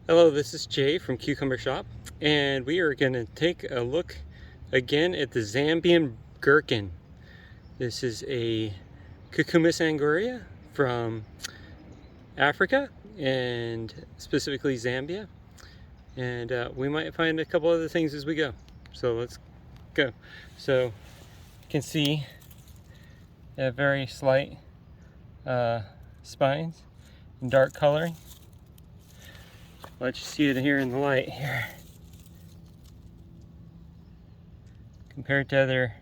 Hello, this is Jay from Cucumber Shop, and we are going to take a look again at the Zambian Gherkin. This is a Cucumis anguria from Africa, and specifically Zambia. And we might find a couple other things as we go. So let's go. So you can see they have very slight spines and dark coloring. Let you see it here in the light here. Compared to other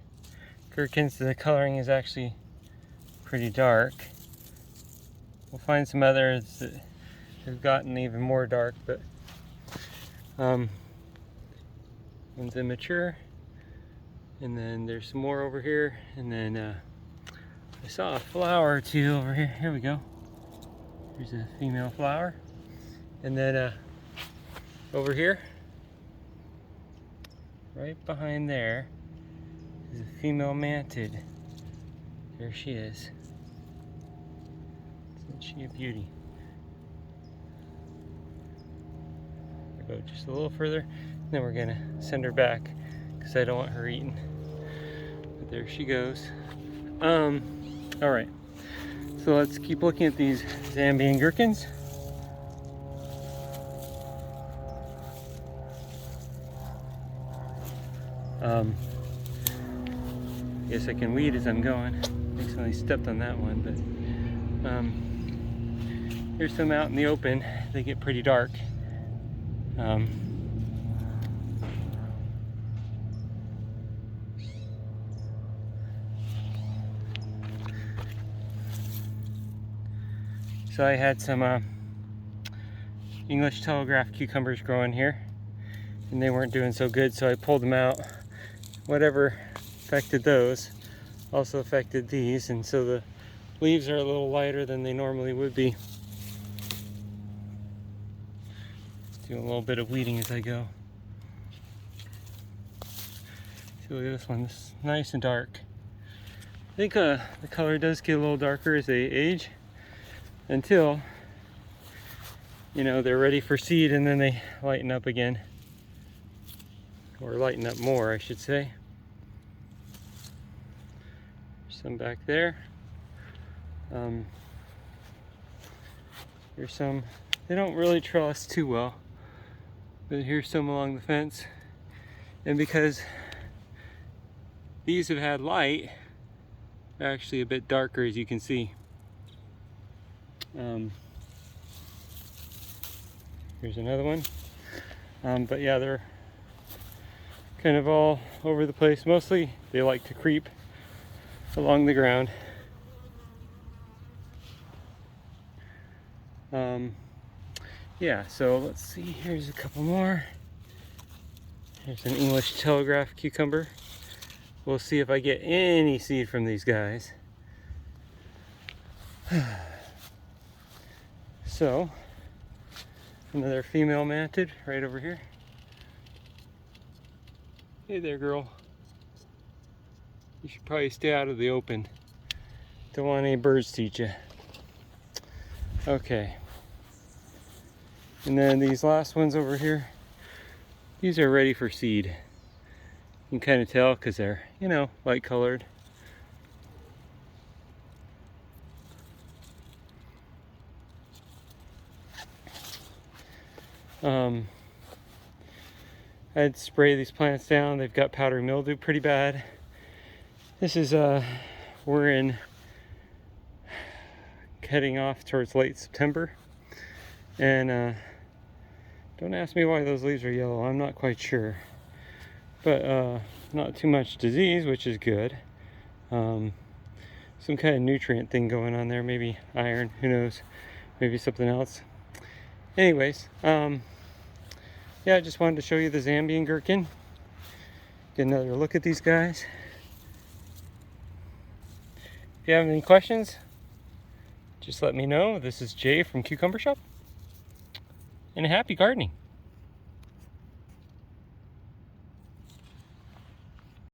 gherkins, the coloring is actually pretty dark. We'll find some others that have gotten even more dark, but one's immature, and then there's some more over here, and then I saw a flower or two over here. Here we go. Here's a female flower, and then over here, right behind there, is a female mantid. There she is. Isn't she a beauty? We'll go just a little further, and then we're gonna send her back because I don't want her eaten. But there she goes. All right. So let's keep looking at these Zambian gherkins. I guess I can weed as I'm going. Accidentally stepped on that one, but here's some out in the open. They get pretty dark. So I had some English telegraph cucumbers growing here, and they weren't doing so good, so I pulled them out. Whatever affected those also affected these, and so the leaves are a little lighter than they normally would be. Do a little bit of weeding as I go. See, look at this one. This is nice and dark. I think the color does get a little darker as they age, until, you know, they're ready for seed, and then they lighten up again. Or lighten up more, I should say. There's some back there. Here's some. They don't really trellis too well, but here's some along the fence. And because these have had light, they're actually a bit darker, as you can see. Here's another one. But yeah, they're kind of all over the place. Mostly they like to creep along the ground. Yeah, so let's see, here's a couple more. Here's an English telegraph cucumber. We'll see if I get any seed from these guys. So, another female mantid right over here. Hey there, girl. You should probably stay out of the open. Don't want any birds to eat you. Okay. And then these last ones over here, these are ready for seed. You can kind of tell because they're, you know, light colored. I'd spray these plants down. They've got powdery mildew pretty bad. This is we're in heading off towards late September, and don't ask me why those leaves are yellow. I'm not quite sure, but not too much disease, which is good. Some kind of nutrient thing going on there, maybe iron, who knows, maybe something else. Anyways, yeah, I just wanted to show you the Zambian gherkin. Get another look at these guys. If you have any questions, just let me know. This is Jay from Cucumber Shop, and happy gardening.